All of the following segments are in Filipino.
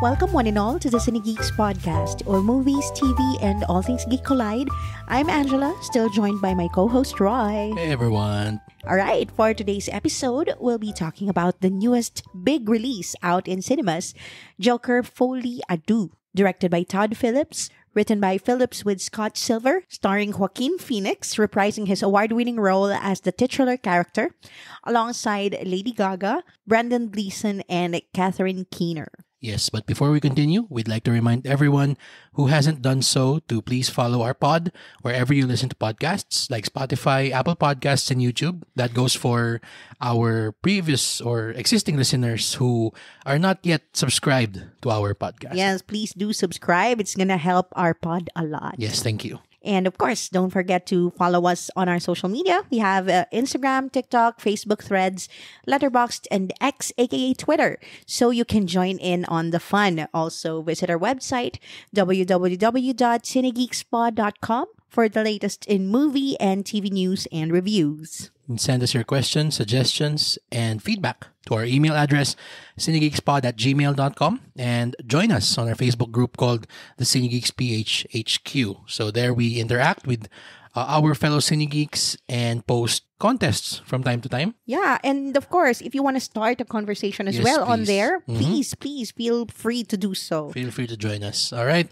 Welcome one and all to the Cine Geeks podcast, or movies, TV, and all things geek collide. I'm Angela, still joined by my co-host Roy. Hey everyone. Alright, for today's episode, we'll be talking about the newest big release out in cinemas, Joker Folie à Deux, directed by Todd Phillips, written by Phillips with Scott Silver, starring Joaquin Phoenix, reprising his award-winning role as the titular character, alongside Lady Gaga, Brendan Gleeson, and Catherine Keener. Yes, but before we continue, we'd like to remind everyone who hasn't done so to please follow our pod wherever you listen to podcasts like Spotify, Apple Podcasts, and YouTube. That goes for our previous or existing listeners who are not yet subscribed to our podcast. Yes, please do subscribe. It's gonna help our pod a lot. Yes, thank you. And of course, don't forget to follow us on our social media. We have Instagram, TikTok, Facebook Threads, Letterboxd, and X, aka Twitter, so you can join in on the fun. Also, visit our website, www.cinegeekspod.com, for the latest in movie and TV news and reviews. And send us your questions, suggestions, and feedback to our email address, cinegeekspod@gmail.com, and join us on our Facebook group called the Cinegeeks PH HQ. So there we interact with our fellow Cinegeeks and post contests from time to time. Yeah, and of course, if you want to start a conversation as well on there, please feel free to do so. Feel free to join us. All right.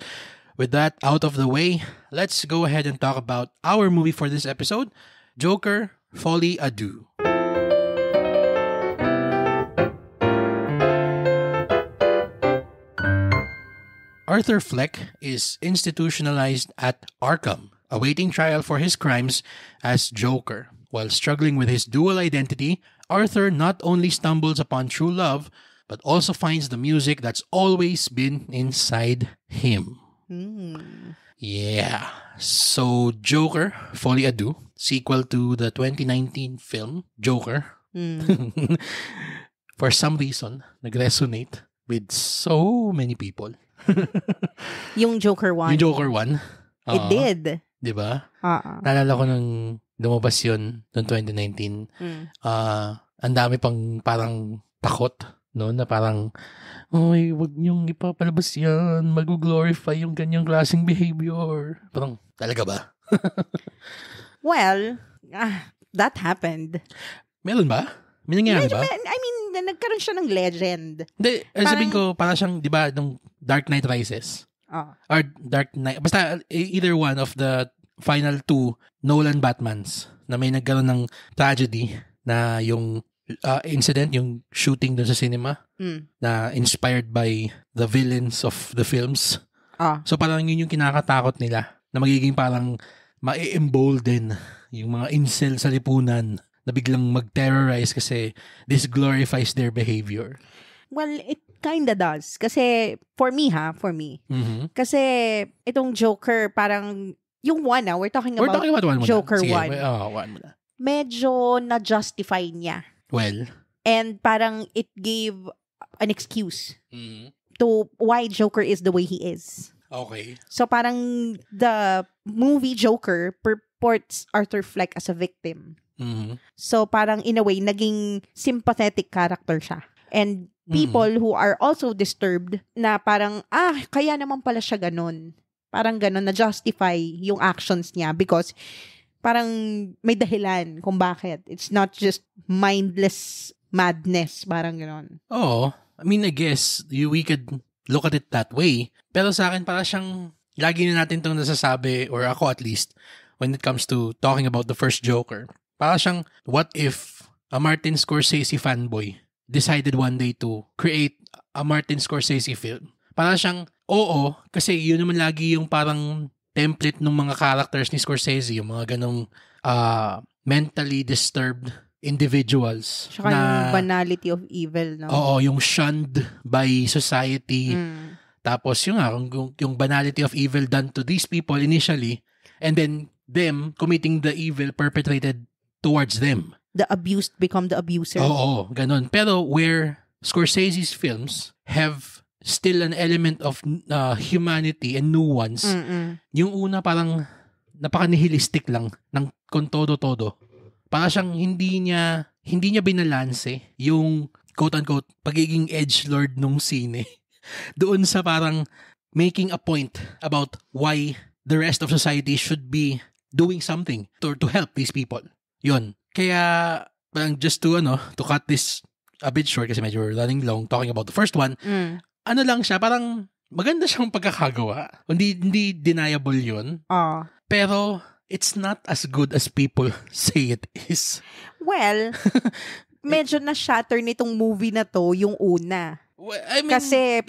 With that out of the way, let's go ahead and talk about our movie for this episode, Joker Folie à Deux. Arthur Fleck is institutionalized at Arkham, awaiting trial for his crimes as Joker. While struggling with his dual identity, Arthur not only stumbles upon true love, but also finds the music that's always been inside him. Yeah. So, Joker, Folie à Deux, sequel to the 2019 film, Joker, for some reason, nag-resonate with so many people. Yung Joker 1. Yung Joker 1. It did. Diba? Naalala ko nung lumabas yun noong 2019. Ang dami pang parang takot, no? Na parang, oy, wag niyong ipapalabas yan. Mag-glorify yung ganyang klaseng behavior. Parang, talaga ba? Well, that happened. Meron ba? May nangyari ba? I mean, nagkaroon siya ng legend. Hindi, sabihin ko, parang siyang, di ba, nung Dark Knight Rises? Or Dark Knight, basta either one of the final two Nolan Batmans na may nagkaroon ng tragedy na yung incident, yung shooting dun sa cinema na inspired by the villains of the films. So parang yun yung kinakatakot nila na magiging parang ma-embolden yung mga incel sa lipunan na biglang mag-terrorize kasi this glorifies their behavior. Well, it kinda does. Kasi, for me. Kasi, itong Joker, parang, yung one we're talking about one Joker 1. Sige, one muna. Medyo na-justify niya. Well. And parang it gave an excuse to why Joker is the way he is. Okay. So parang the movie Joker purports Arthur Fleck as a victim. So parang in a way, naging sympathetic character siya. And people who are also disturbed na parang, kaya naman pala siya ganun. Parang ganun, na-justify yung actions niya because parang may dahilan kung bakit. It's not just mindless madness, parang ganun. Oh, I mean, I guess we could look at it that way. Pero sa akin, parang siyang, lagi na natin itong nasasabi, or ako at least, when it comes to talking about the first Joker. Parang siyang, what if a Martin Scorsese fanboy decided one day to create a Martin Scorsese film? Parang siyang, oo, kasi yun naman lagi yung parang template ng mga characters ni Scorsese, yung mga ganong mentally disturbed individuals. Saka yung banality of evil, no? Oo, yung shunned by society. Tapos yung banality of evil done to these people initially, and then them committing the evil perpetrated towards them. The abused become the abuser. Oo, ganun. Pero where Scorsese's films have still an element of humanity and nuance, yung una parang napaka-nihilistic lang ng kung todo-todo. Para siyang hindi niya binalanse yung quote-unquote pagiging edgelord nung sine doon sa parang making a point about why the rest of society should be doing something to help these people. Yun. Kaya, parang just to cut this a bit short kasi medyo running long talking about the first one, ano lang siya, parang maganda siyang pagkakagawa. Hindi deniable yun. Pero, it's not as good as people say it is. Well, medyo na-shatter nitong movie na to yung una. Well, I mean, kasi,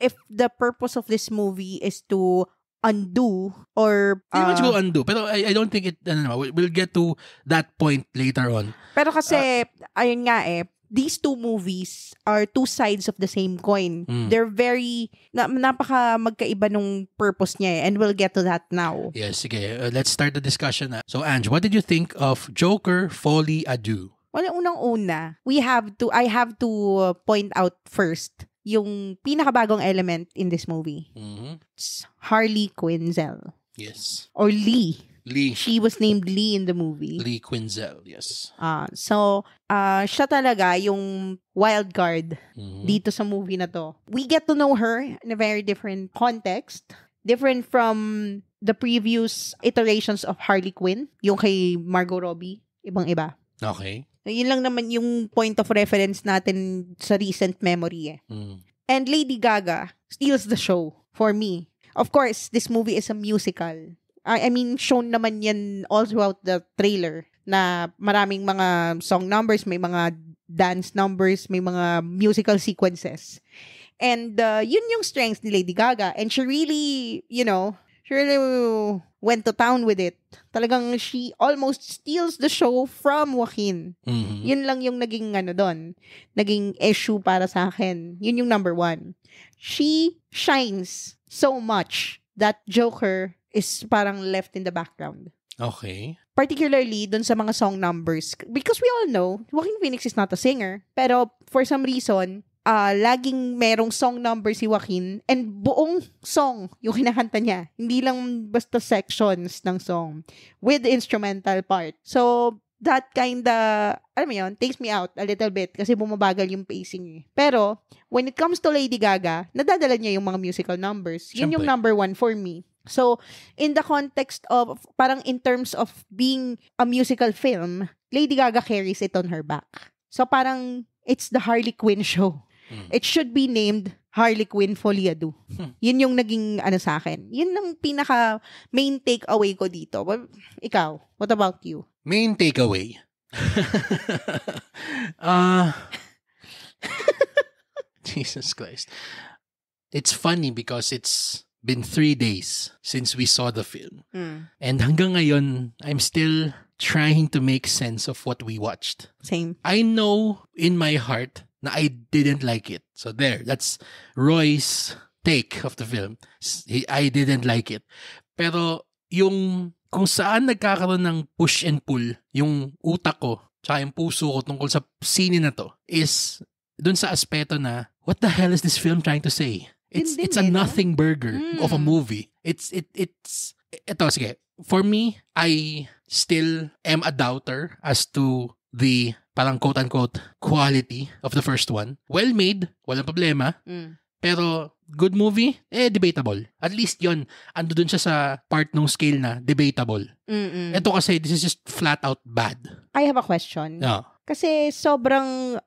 if the purpose of this movie is to undo or... Hindi naman siguro undo, pero I don't think it... we'll get to that point later on. Pero kasi, ayun nga these two movies are two sides of the same coin. They're very... napaka magkaiba nung purpose niya and we'll get to that now. Yes, sige. Let's start the discussion. So, Ange, what did you think of Joker Folie à Deux? Well, unang-una, I have to point out first yung pinakabagong element in this movie. It's Harley Quinzel. Yes. Or Lee. She was named Lee in the movie. Lee Quinzel, yes. So, siya talaga yung wild card dito sa movie na to. We get to know her in a very different context. Different from the previous iterations of Harley Quinn. Yung kay Margot Robbie. Ibang-iba. Okay. Yun lang naman yung point of reference natin sa recent memory And Lady Gaga steals the show for me. Of course, this movie is a musical. I mean, shown naman yan all throughout the trailer na maraming mga song numbers, may mga dance numbers, may mga musical sequences. And yun yung strength ni Lady Gaga. And she really, she really went to town with it. Talagang she almost steals the show from Joaquin. Yun lang yung naging naging issue para sa akin. Yun yung number one. She shines so much that Joker is parang left in the background. Okay. Particularly dun sa mga song numbers. Because we all know, Joaquin Phoenix is not a singer. Pero for some reason, laging merong song number si Joaquin and buong song yung kinakanta niya. Hindi lang basta sections ng song with the instrumental part. So, that kinda, alam mo yun, takes me out a little bit kasi bumabagal yung pacing. Pero, when it comes to Lady Gaga, nadadala niya yung mga musical numbers. Yun yung number one for me. So, in the context of, parang in terms of being a musical film, Lady Gaga carries it on her back. So, parang, it's the Harley Quinn show. It should be named Harley Quinn Folie à Deux. Yun yung naging sa akin. Yun ang pinaka main takeaway ko dito. Well, ikaw, what about you? Main takeaway. Jesus Christ. It's funny because it's been 3 days since we saw the film. And hanggang ngayon, I'm still trying to make sense of what we watched. Same. I know in my heart na I didn't like it. So there, that's Roy's take of the film. I didn't like it. Pero yung kung saan nagkakaroon ng push and pull yung utak ko tsaka yung puso ko tungkol sa sine na to is dun sa aspeto na what the hell is this film trying to say? It's a nothing burger of a movie. Ito, sige. For me, I still am a doubter as to the parang quote-unquote quality of the first one. Well made, walang problema. Pero good movie, debatable. At least yon ando dun siya sa part ng scale na debatable. Ito kasi, this is just flat out bad. I have a question. Kasi sobrang,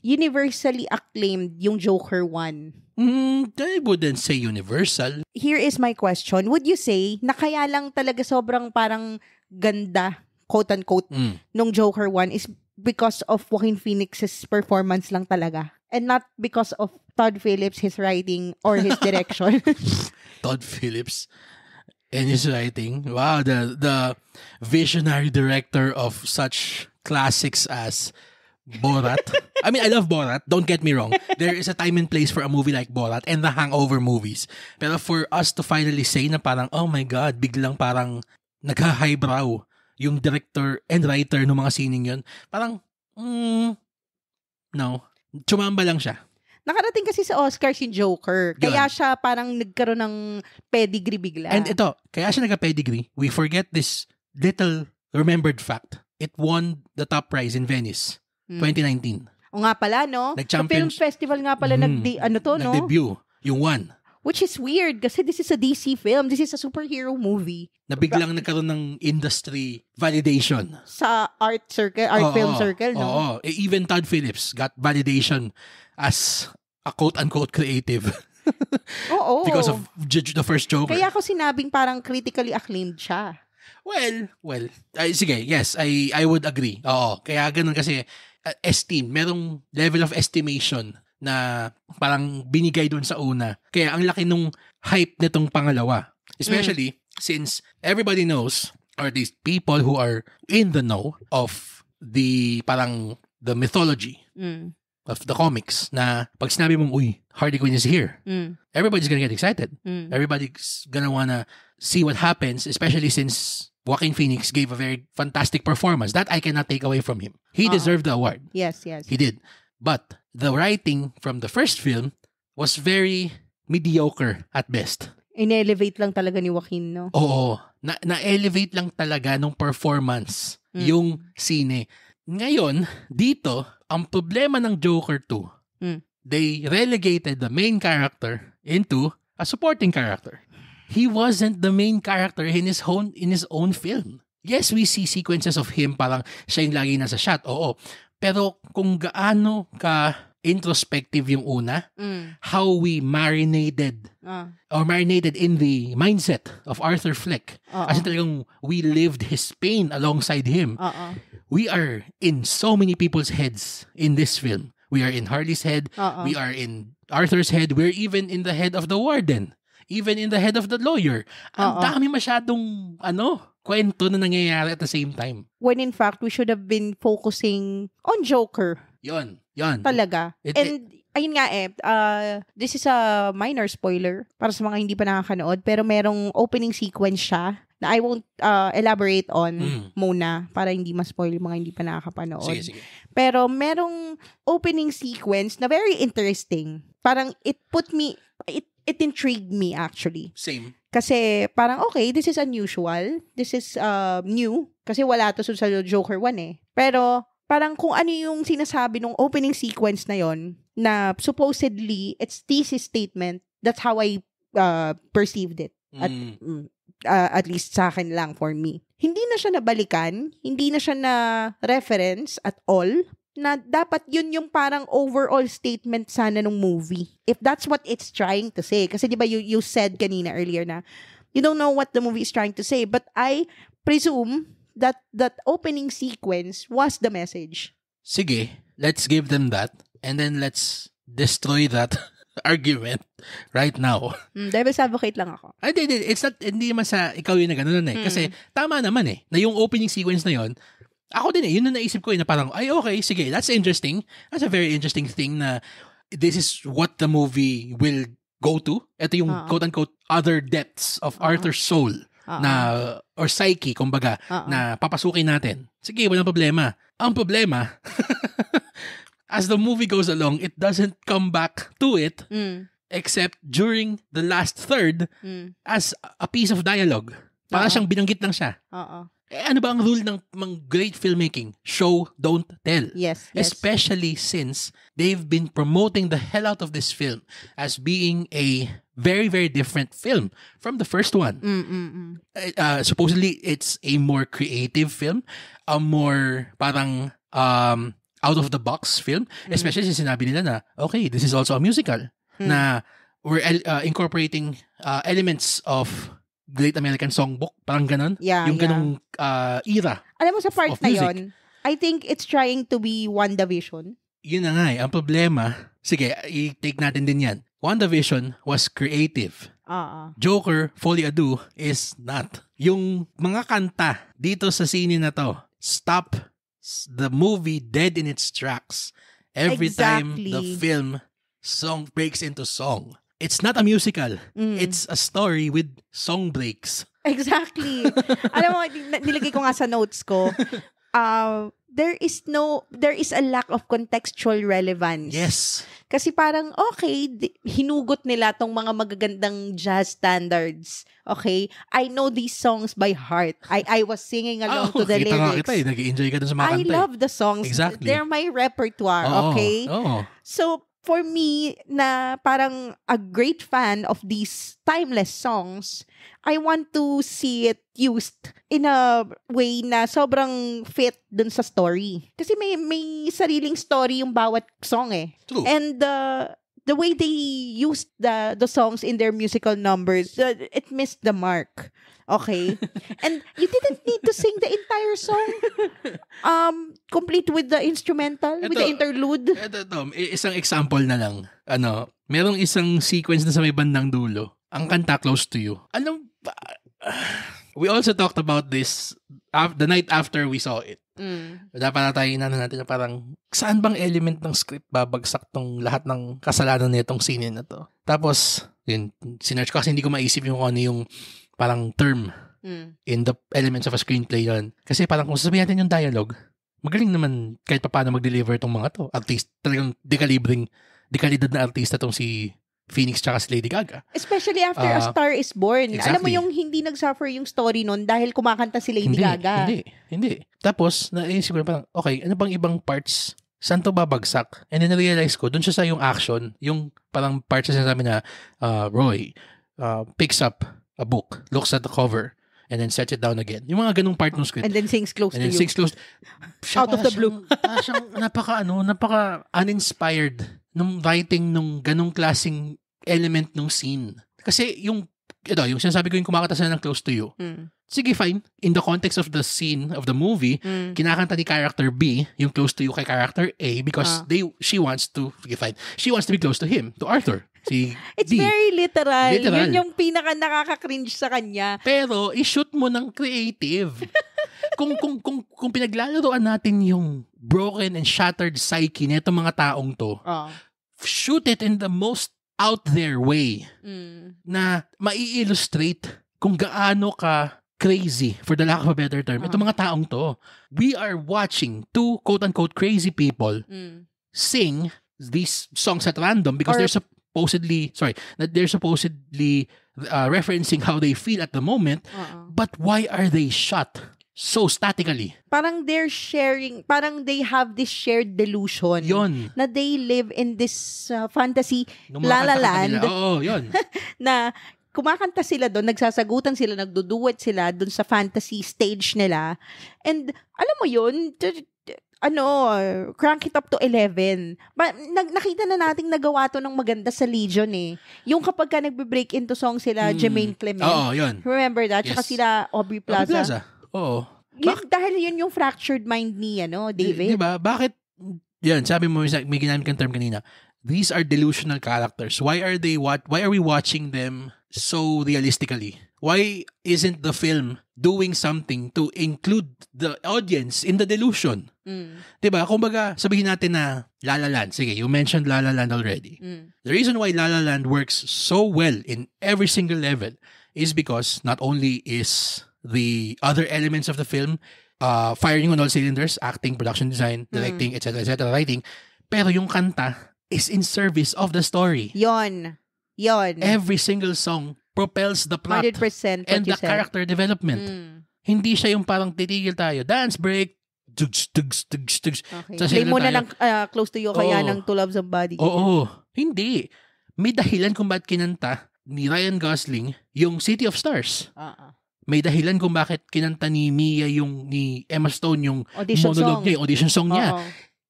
universally acclaimed yung Joker 1. I wouldn't say universal. Here is my question. Would you say na kaya lang talaga sobrang parang ganda, quote-unquote, nung Joker 1 is because of Joaquin Phoenix's performance lang talaga? And not because of Todd Phillips, his writing, or his direction? Todd Phillips and his writing. Wow, the visionary director of such classics as Borat. I mean, I love Borat. Don't get me wrong. There is a time and place for a movie like Borat and the Hangover movies. Pero for us to finally say na parang, oh my God, biglang parang nagka-highbrow yung director and writer ng mga sining yun. Parang, no. Chumamba lang siya. Nakarating kasi sa Oscars yung Joker. Kaya siya parang nagkaroon ng pedigree bigla. And ito, kaya siya nagka-pedigree. We forget this little remembered fact. It won the top prize in Venice, 2019. O nga pala, no? Sa film festival nga pala nag-debut, yung one. Which is weird kasi this is a DC film. This is a superhero movie. Na biglang nagkaroon ng industry validation. Sa art film circle, no? Oo. Even Todd Phillips got validation as a quote-unquote creative. Oo. Because of the first Joker. Kaya ako sinabing parang critically acclaimed siya. Well, sige, yes, I would agree. Oo. Kaya ganun kasi, esteem, merong level of estimation na parang binigay doon sa una. Kaya ang laki nung hype nitong pangalawa. Especially since everybody knows, or these people who are in the know of the mythology of the comics, na pag sinabi mong, uy, Harley Quinn is here, everybody's gonna get excited. Everybody's gonna wanna see what happens, especially since Joaquin Phoenix gave a very fantastic performance. That I cannot take away from him. He deserved the award. Yes. He did. But the writing from the first film was very mediocre at best. In-elevate lang talaga ni Joaquin, no? Oo. Na-elevate lang talaga nung performance yung sine. Ngayon, dito, ang problema ng Joker 2, they relegated the main character into a supporting character. He wasn't the main character in his own film. Yes, we see sequences of him, parang siya yung lagi nasa shot. Oo. Pero kung gaano ka introspective yung una, how we marinated in the mindset of Arthur Fleck. As in talagang we lived his pain alongside him. We are in so many people's heads in this film. We are in Harley's head. We are in Arthur's head. We're even in the head of the warden. Even in the head of the lawyer. Ang dami masyadong kwento na nangyayari at the same time. When in fact, we should have been focusing on Joker. Yon. Talaga. Ayun nga this is a minor spoiler para sa mga hindi pa nakakanood, pero merong opening sequence siya na I won't elaborate on muna para hindi ma-spoil yung mga hindi pa nakakapanood. Sige. Pero merong opening sequence na very interesting. Parang it intrigued me actually. Same. Kasi parang okay, this is unusual. This is new. Kasi wala to sa Joker 1 eh. Pero parang kung ano yung sinasabi ng opening sequence na yon, na supposedly it's thesis statement. That's how I perceived it. At least sa akin lang, for me. Hindi na siya nabalikan. Hindi na siya na reference at all. Na dapat yun yung parang overall statement sana ng movie. If that's what it's trying to say. Kasi di ba you said kanina earlier na you don't know what the movie is trying to say. But I presume that opening sequence was the message. Sige, let's give them that. And then let's destroy that argument right now. Devil's advocate lang ako. It's not, hindi naman sa ikaw yung na gano'n eh. Kasi tama naman eh, na yung opening sequence na yon. Ako din yun na naisip ko na parang, ay okay, sige, that's interesting. That's a very interesting thing na this is what the movie will go to. Ito yung quote-unquote other depths of Arthur's soul na, or psyche, kumbaga, na papasukin natin. Sige, walang problema. Ang problema, as the movie goes along, it doesn't come back to it except during the last third as a piece of dialogue. Parang siyang binanggit lang siya. Ano ba ang rule ng great filmmaking? Show, don't tell. Yes. Especially since they've been promoting the hell out of this film as being a very, very different film from the first one. Supposedly, it's a more creative film, a more parang out-of-the-box film. Especially since sinabi nila na, okay, this is also a musical. Na we're incorporating elements of Great American Songbook, parang ganon. Yeah, yung ganong era. Alam mo sa part na yon, I think it's trying to be WandaVision. Yun na nga ang problema. Sige, i-take natin din yan. WandaVision was creative. Joker, Folie à Deux is not. Yung mga kanta dito sa scene na to, stop the movie dead in its tracks every time the film song breaks into song. It's not a musical. It's a story with song breaks. Exactly. Alam mo, nilagay ko nga sa notes ko, there is a lack of contextual relevance. Yes. Kasi parang, okay, hinugot nila tong mga magagandang jazz standards. Okay? I know these songs by heart. I was singing along to the lyrics. Kita, nag-i-enjoy ka dun sa mga kanta. I love the songs. Exactly. They're my repertoire, okay? So, for me, na parang a great fan of these timeless songs, I want to see it used in a way na sobrang fit dun sa story. Kasi may sariling story yung bawat song eh. True. And the way they used the songs in their musical numbers, it missed the mark. Okay? And you didn't need to sing the entire song. Complete with the instrumental, with the interlude. Ito, isang example na lang. Merong isang sequence na sa may bandang dulo. Ang kanta, Close to You. We also talked about this the night after we saw it. Dapat na tayo natin na parang saan bang element ng script babagsak tong lahat ng kasalanan nitong scene na to. Tapos, yun, sinearch ko kasi hindi ko maisip yung ano yung parang term in the elements of a screenplay yun. Kasi parang kung sasabihin natin yung dialogue, magaling naman kahit pa paano mag-deliver tong mga to. Artist, talagang dekalidad na artista tong si Phoenix tsaka si Lady Gaga. Especially after A Star is Born. Exactly. Alam mo yung hindi nag-suffer yung story nun dahil kumakanta si Lady Gaga. Hindi. Tapos, naisip ko na parang, okay, ano bang ibang parts? Saan to babagsak? And then na-realize ko, dun siya sa yung action, yung parang parts na sinasabi na Roy picks up a book, looks at the cover, and then sets it down again. Yung mga ganung part ng script. And then sings Close to You. Out of the blue. Siyang napaka uninspired nung writing nung ganung klaseng element nung scene. Kasi yung sinasabi ko yung kumakanta sila ng Close to You. Sige, fine. In the context of the scene of the movie, kinakanta ni character B yung Close to You kay character A because she wants to be close to him, to Arthur. It's D. Very literal. Yun yung pinaka nakaka-cringe sa kanya. Pero, i-shoot mo ng creative. kung pinaglalaroan natin yung broken and shattered psyche nito mga taong to, shoot it in the most out there way na mai-illustrate kung gaano ka crazy, for the lack of a better term, itong mga taong to. We are watching two quote-unquote crazy people sing these songs at random because they're supposedly referencing how they feel at the moment, but why are they shot so statically? Parang they're sharing, parang they have this shared delusion Yon. Na they live in this fantasy La La Land. Oo, yun. Na kumakanta sila doon, nagsasagutan sila, nagduduet sila doon sa fantasy stage nila. And alam mo yun, crank it up to 11. Nakita na nating nagawa to ng maganda sa Legion eh. Yung kapag ka nagbe-break into song sila, Jermaine Clement. Oo, yun. Remember that? Yes. Tsaka sila Aubrey Plaza. Oo. Dahil yun yung fractured mind ni David. Diba? Bakit? Yan, sabi mo, may ginamit kang term kanina. These are delusional characters. Why are we watching them so realistically? Why isn't the film doing something to include the audience in the delusion? Diba? Kumbaga, sabihin natin na La La Land. Sige, you mentioned La La Land already. The reason why La La Land works so well in every single level is because not only is the other elements of the film firing on all cylinders, acting, production design, directing, etc., writing, pero yung kanta is in service of the story. Yon. Every single song propels the plot 100% and the character development. Hindi siya yung parang titigil tayo, dance break, okay. Play mo na lang Close to You kaya ng To Love Somebody. Oo. Hindi. May dahilan kung bakit kinanta ni Ryan Gosling yung City of Stars. May dahilan kung bakit kinanta ni Emma Stone yung monologue niya, yung audition song niya.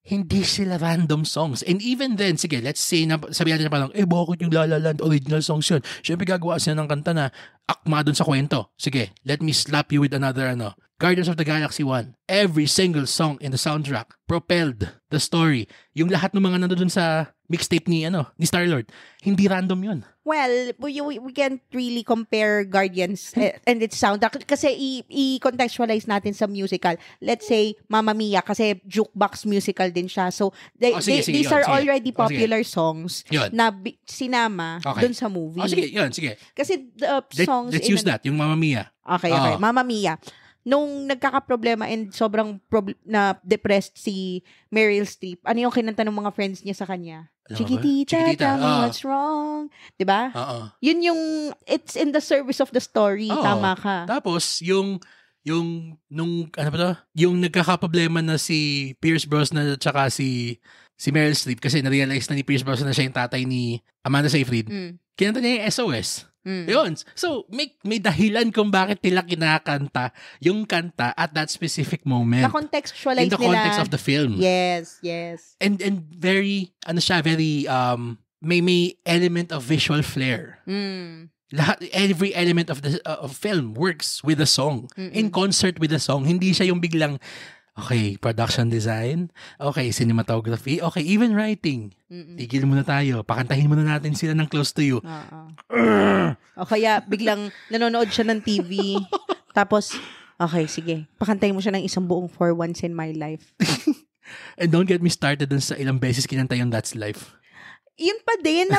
Hindi sila random songs. And even then, sige, let's say, sabi natin na parang, bakit yung La La Land original songs yun? Siyempre gagawa sila ng kanta na akma dun sa kwento. Sige, let me slap you with another, Guardians of the Galaxy 1. Every single song in the soundtrack propelled the story. Yung lahat ng mga nandun sa mixtape ni Star-Lord. Hindi random yun. Well, we can't really compare Guardians and its soundtrack kasi i-contextualize natin sa musical. Let's say Mamma Mia kasi jukebox musical din siya. So these are already popular songs na sinama dun sa movie. Sige. Kasi the songs let's use that, yung Mamma Mia. Okay. Mamma Mia. nung nagkakaproblema and sobrang na depressed si Meryl Streep, ano yung kinanta ng mga friends niya sa kanya? Chiquitita, tell me what's wrong. Diba? Yun yung, it's in the service of the story. Tama ka. Tapos, yung ano ba to? Yung nagkakaproblema na si Pierce Brosnan at saka si Meryl Streep kasi na-realize na ni Pierce Brosnan na siya yung tatay ni Amanda Seyfried. Kinanta niya yung SOS. Yun. So, may dahilan kung bakit nila kinakanta yung kanta at that specific moment. Na-contextualize nila. In the context of the film. Yes. And very, may element of visual flair. Every element of the film works with the song. In concert with the song. Hindi siya yung biglang, okay, production design, okay, cinematography, okay, even writing. Tigil muna tayo. Pakantahin muna natin sila ng Close to You. O kaya biglang nanonood siya ng TV. Tapos, okay, sige. Pakantahin mo siya ng isang buong For Once in My Life. And don't get me started dun sa ilang beses kinanta yung That's Life. Yun pa din.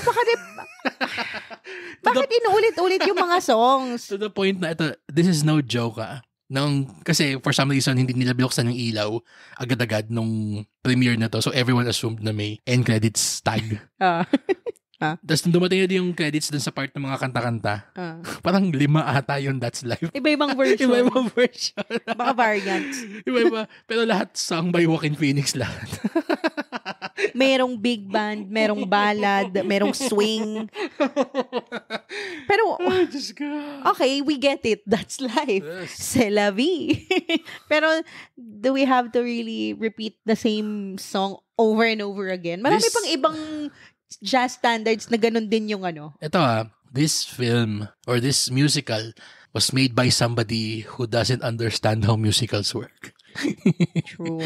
Bakit inuulit-ulit yung mga songs? To the point na ito, this is no joke kasi for some reason hindi nila binuksan yung ilaw agad-agad nung premiere na to, so everyone assumed na may end credits tag. Tapos nung dumating na yung credits dun sa part ng mga kanta-kanta, parang 5 ata yung That's Life. Iba-ibang version. Baka variants. Iba-iba. Pero lahat sung by Joaquin Phoenix lahat. Merong big band, merong ballad, merong swing. Pero, okay, we get it. That's life. Yes. C'est la vie. Pero, do we have to really repeat the same song over and over again? Marami pang ibang jazz standards na ganun din yung ano. Ito this film or this musical was made by somebody who doesn't understand how musicals work. True.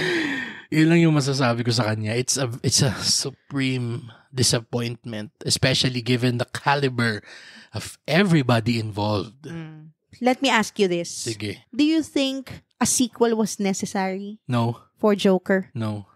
Yun lang yung masasabi ko sa kanya. It's a supreme disappointment, especially given the caliber of everybody involved. Let me ask you this. Sige. Do you think a sequel was necessary? No. For Joker? No.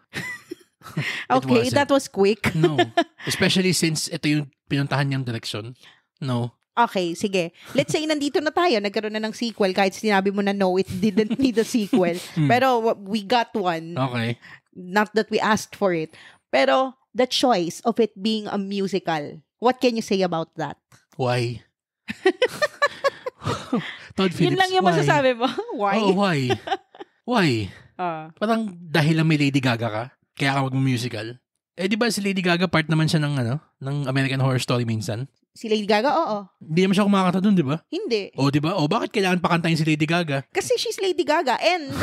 Okay, that was quick. No. Especially since ito yung pinuntahan niyang direksyon. No. Okay, sige. Let's say nandito na tayo, nagkaroon na ng sequel kahit sinabi mo na no, it didn't need a sequel. Pero we got one. Okay. Not that we asked for it. Pero the choice of it being a musical, what can you say about that? Why? Todd Phillips, yun lang yung masasabi mo? Why? Oh, why? Why? Parang dahil lang may Lady Gaga ka, kaya ka mag-musical. Di ba si Lady Gaga part naman siya ng American Horror Story minsan? Si Lady Gaga, oo. Hindi naman siya kumakanta dun, di ba? Hindi. Di ba? Bakit kailangan pakantahin si Lady Gaga? Kasi she's Lady Gaga. And,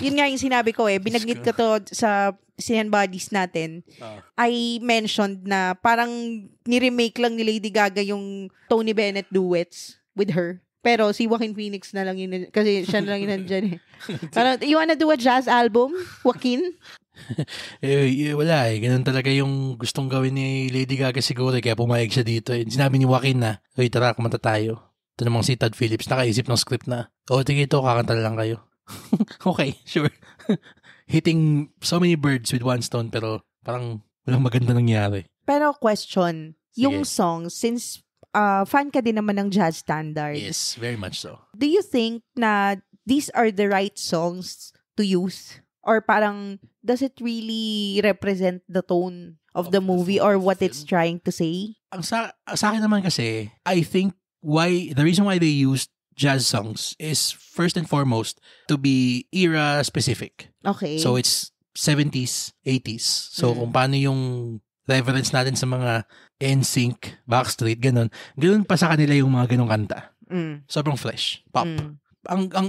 yun nga yung sinabi ko binagnit ko to sa Sin Bodies natin. I mentioned na parang ni-remake lang ni Lady Gaga yung Tony Bennett duets with her. Pero si Joaquin Phoenix na lang yun, kasi siya na lang yun nandyan Parang, you wanna do a jazz album, Joaquin? Wala ganun talaga yung gustong gawin ni Lady Gaga siguro kaya pumayag siya dito. Sinabi ni Joaquin na, tara, kumanta tayo. Ito namang si Todd Phillips, nakaisip ng script na, tige ito, kakanta lang kayo. Okay, sure. Hitting so many birds with one stone, pero parang walang maganda nangyari. Pero question, yung song, since fan ka din naman ng jazz standard. Yes, very much so. Do you think na these are the right songs to use? Or parang, does it really represent the tone of the movie or what it's trying to say? Ang sa akin naman kasi, I think the reason why they used jazz songs is first and foremost to be era specific. Okay. So it's 70s, 80s. So kung paano yung reference natin sa mga NSYNC, Backstreet, ganun pa sa kanila yung mga ganung kanta. Sobrang fresh, pop. Ang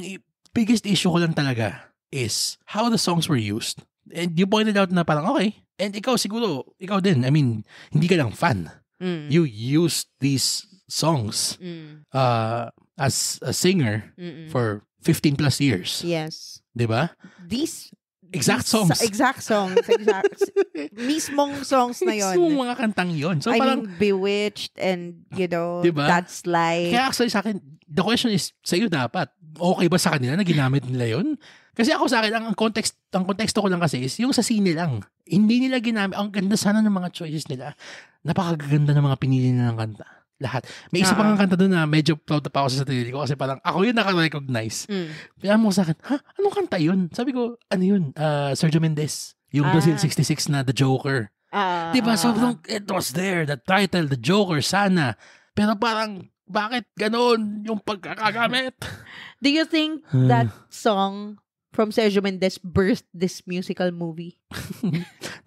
biggest issue ko lang talaga is how the songs were used. And you pointed out na parang okay. And ikaw din. I mean, hindi ka lang fan. You used these songs as a singer for 15 plus years. Yes. Diba? These exact songs. Mismong songs na yon. Mismong mga kantang yon. So parang Bewitched and, diba? That's Life. Kaya actually sa akin, the question is, sa'yo dapat, okay ba sa kanila na ginamit nila yon? Kasi ako sa akin, ang konteksto ko lang kasi is yung sa sine lang. Hindi nila ginamit. Ang ganda sana ng mga choices nila. Napakaganda ng mga pinili nila ng kanta. lahat. May isa pang kanta doon na medyo proud pa ako sa sarili ko kasi parang ako yun naka-recognize. Kaya mo sa akin, anong kanta yun? Sabi ko, ano yun? Sergio Mendes. Yung Brazil 66 na The Joker. Diba? So, it was there. The title, The Joker, sana. Pero parang, bakit ganon yung pagkakagamit? Do you think that song from Sergio Mendes birthed this musical movie?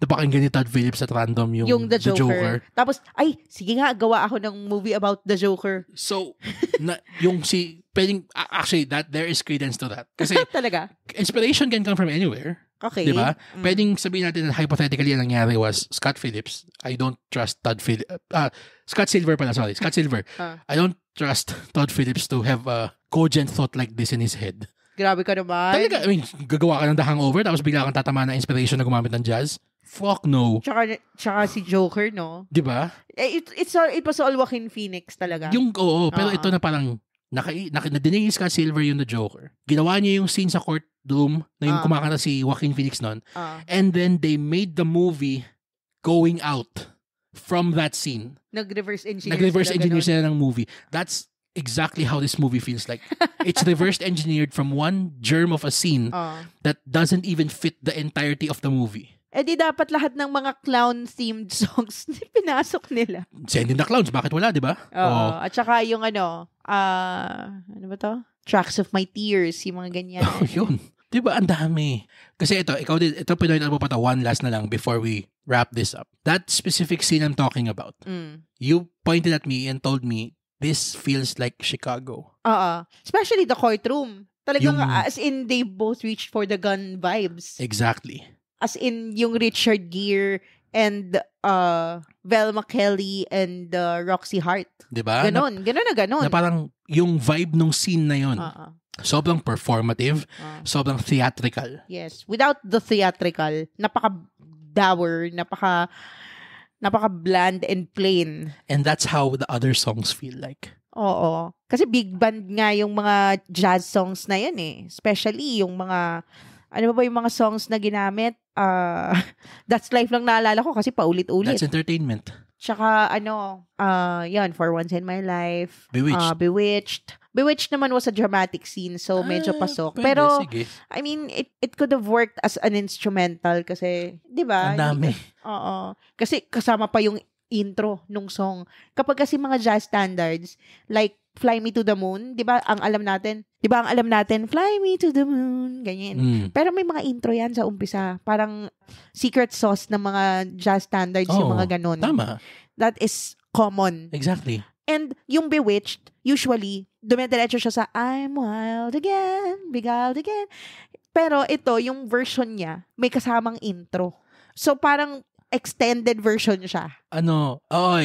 Napakinggan ni Todd Phillips at random yung The Joker. Tapos, sige nga, gawa ako ng movie about The Joker. So, actually, there is credence to that. Kasi, talaga? Inspiration can come from anywhere. Okay. Diba? Pwedeng sabihin natin na hypothetically ang nangyari was Scott Phillips. I don't trust Todd Phillips. Scott Silver pala, sorry. Scott Silver. I don't trust Todd Phillips to have a cogent thought like this in his head. Grabe ka naman. Talaga, gagawa ka ng The Hangover tapos bigla kang tatama na inspiration na gumamit ng jazz? Fuck no. Tsaka si Joker, no? Diba? It was all Joaquin Phoenix talaga. Pero ito na parang nadinig ni Scott Silver yung The Joker. Ginawa niya yung scene sa courtroom na yung kumakanta si Joaquin Phoenix nun. And then they made the movie going out from that scene. Nag-reverse engineer sila ng movie. That's exactly how this movie feels like. It's reverse engineered from one germ of a scene that doesn't even fit the entirety of the movie. Di dapat lahat ng mga clown-themed songs pinasok nila. Send in the Clowns. Bakit wala, di ba? Oo. At saka yung ano ba to? Tracks of My Tears, yung mga ganyan. Oh, yun. Di ba? Ang dami. Kasi ito pinoy mo pa to, one last na lang before we wrap this up. That specific scene I'm talking about, you pointed at me and told me, this feels like Chicago. Especially the courtroom. Talagang as in, they both reached for the gun vibes. Exactly. As in, yung Richard Gere and Velma Kelly and Roxy Hart. Diba? Ganon na parang yung vibe nung scene na yun. Sobrang performative, sobrang theatrical. Yes. Without the theatrical, napaka-dour, napaka-bland and plain. And that's how the other songs feel like. Oo. Kasi big band nga yung mga jazz songs na yun eh. Especially yung mga, ano ba yung mga songs na ginamit? That's Life lang naalala ko kasi paulit-ulit. That's Entertainment. Tsaka yun, For Once in My Life. Bewitched. Bewitched naman was a dramatic scene, so medyo pasok. Pwede, pero, sige. I mean, it could have worked as an instrumental kasi, di ba? Ang dami. Oo. Kasi kasama pa yung intro nung song. Kapag kasi mga jazz standards, like Fly Me to the Moon, di ba? Ang alam natin, Fly Me to the Moon, ganyan. Pero may mga intro yan sa umpisa. Parang secret sauce ng mga jazz standards, yung mga ganon. Tama. That is common. Exactly. And yung Bewitched, usually, dumidiretso siya sa I'm wild again, beguiled again. Pero ito, yung version niya, may kasamang intro. So parang extended version siya.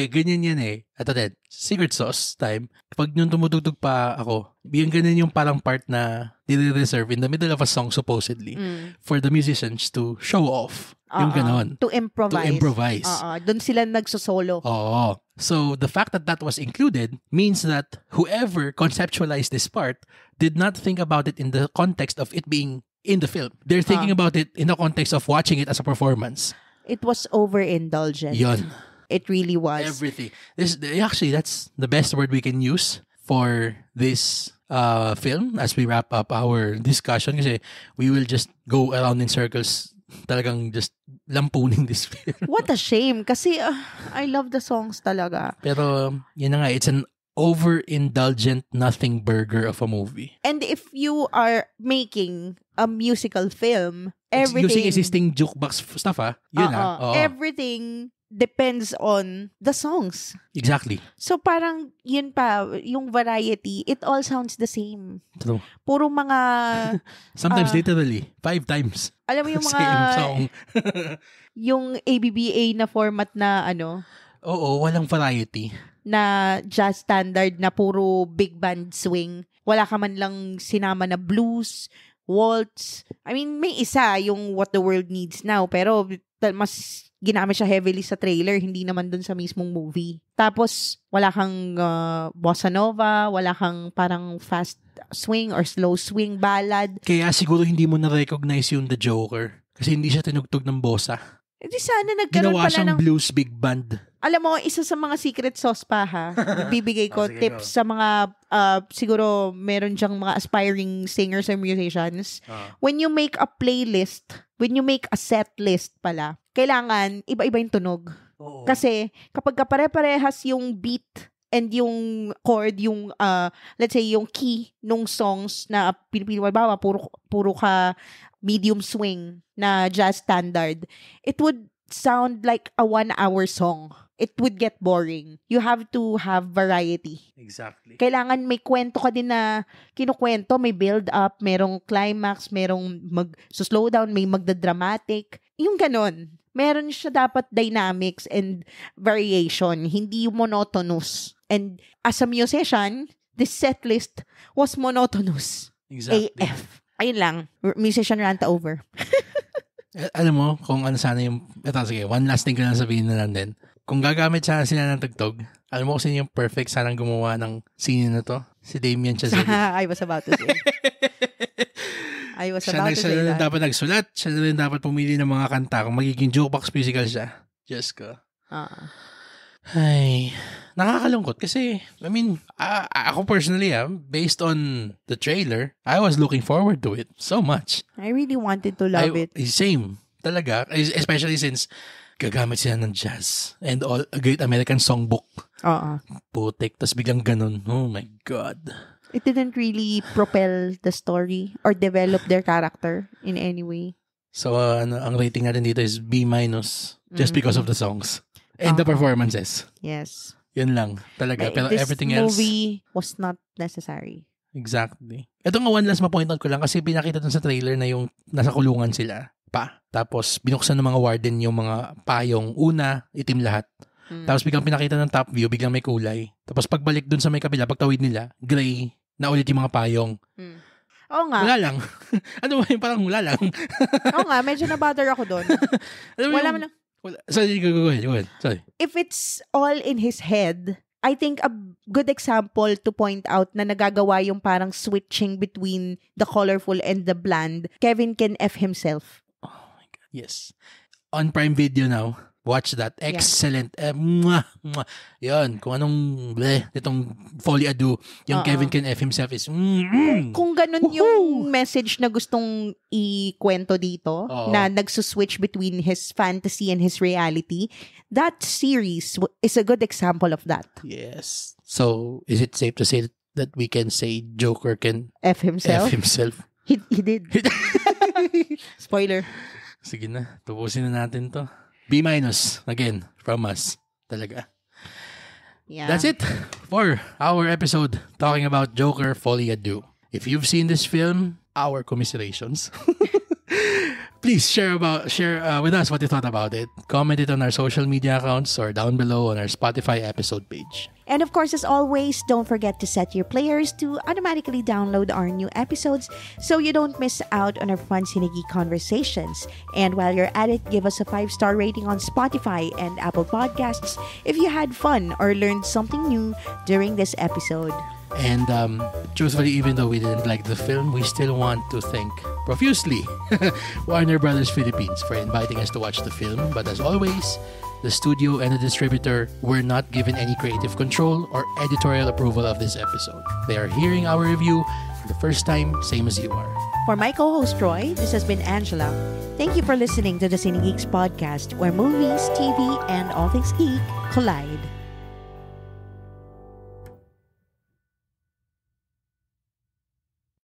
Ganyan yan eh. At then, secret sauce time. Pag nung tumutugtog pa ako, yung ganyan yung parang part na nire-reserve in the middle of a song supposedly for the musicians to show off. Yung ganon. To improvise. Doon sila nagsosolo. So, the fact that was included means that whoever conceptualized this part did not think about it in the context of it being in the film. They're thinking about it in the context of watching it as a performance. It was overindulgent. Yun. It really was. Everything. Actually, that's the best word we can use for this film as we wrap up our discussion kasi we will just go around in circles talagang just lamponing this film. What a shame kasi I love the songs talaga. Pero yun na nga, it's an overindulgent nothing burger of a movie. And if you are making a musical film, everything... Using existing jukebox stuff, yun everything depends on the songs. Exactly. So parang yun pa, yung variety, it all sounds the same. True. Puro mga... Sometimes literally, 5 times. Alam mo yung mga... Same song. Yung ABBA na format na Oo, walang variety. Na jazz standard na puro big band swing. Wala ka man lang sinama na blues, waltz. I mean, may isa yung What the World Needs Now, pero mas ginamit siya heavily sa trailer, hindi naman dun sa mismong movie. Tapos, wala kang bossa nova, wala kang parang fast swing or slow swing ballad. Kaya siguro hindi mo na-recognize yung The Joker kasi hindi siya tinugtog ng bossa. Di sana nagkaroon Ginawa pala siyang blues big band. Alam mo, isa sa mga secret sauce pa ha. Bibigay ko tips sa mga siguro meron dyang mga aspiring singers or musicians. When you make a playlist, when you make a set list pala, kailangan iba-iba yung tunog. Oo. Kasi kapag pare-parehas yung beat and yung chord, yung let's say yung key nung songs na pinipili mo, bawa puro ka medium swing na jazz standard, it would sound like a 1-hour song. It would get boring. You have to have variety. Exactly. Kailangan may kwento ka din na kinukwento, may build up, merong climax, merong slow down, may magda-dramatic. Yung ganon. Meron siya dapat dynamics and variation, hindi monotonous. And as a musician, this set list was monotonous. Exactly. AF. Ayun lang. Musician rant over. Alam mo, kung ano sana yung... Ito, sige, one last thing ko lang sabihin na lang din. Kung gagamit sana sila ng tugtog, alam mo kung sino yung perfect sanang gumawa ng scene na to? Si Damien Chazelle. I was about to say. Siya na rin dapat nagsulat. Siya na rin dapat pumili ng mga kanta kung magiging jukebox musical siya. Just ko. Ay, nakakalungkot kasi, I mean, ako personally, based on the trailer, I was looking forward to it so much. I really wanted to love it. Same. Talaga. Especially since gagamit sila ng jazz and all a Great American Songbook. Putik. Tas biglang ganun. Oh my God. It didn't really propel the story or develop their character in any way. So, ang rating natin dito is B- just because of the songs. And the performances. Yes. Yun lang. Talaga. Pero everything else... This movie was not necessary. Exactly. Ito nga one last ma-point out ko lang kasi pinakita dun sa trailer na yung nasa kulungan sila pa. Tapos binuksan ng mga warden yung mga payong. Una, itim lahat. Tapos biglang pinakita ng top view, biglang may kulay. Tapos pagbalik dun sa may kabila, pagtawid nila, gray na ulit yung mga payong. Oo nga. Wala lang. Ano ba yung parang wala lang? Oo nga, medyo na-bother ako dun. Wala man lang. Sorry, go ahead. Sorry. If it's all in his head, I think a good example to point out na nagagawa yung parang switching between the colorful and the bland, Kevin Can F himself. Oh my God. Yes. On Prime Video now. Watch that. Excellent. Mwah. Yun. Kung anong itong Folie à Deux, yung Kevin Can F himself is Kung ganun yung message na gustong ikwento dito, na nagsuswitch between his fantasy and his reality, that series is a good example of that. Yes. So, is it safe to say that we can say Joker can F himself? He did. Spoiler. Sige na. Tubusin na natin to. B- again, from us. Talaga. Yeah. That's it for our episode talking about Joker Folie à Deux. If you've seen this film, our commiserations. Please share with us what you thought about it. Comment it on our social media accounts or down below on our Spotify episode page. And of course, as always, don't forget to set your players to automatically download our new episodes so you don't miss out on our fun Sinigi conversations. And while you're at it, give us a 5-star rating on Spotify and Apple Podcasts if you had fun or learned something new during this episode. And truthfully, even though we didn't like the film, we still want to thank profusely Warner Brothers Philippines for inviting us to watch the film. But as always, the studio and the distributor were not given any creative control or editorial approval of this episode. They are hearing our review for the first time, same as you are. For my co-host Troy, this has been Angela. Thank you for listening to the Cine Geeks podcast, where movies, TV, and all things geek collide.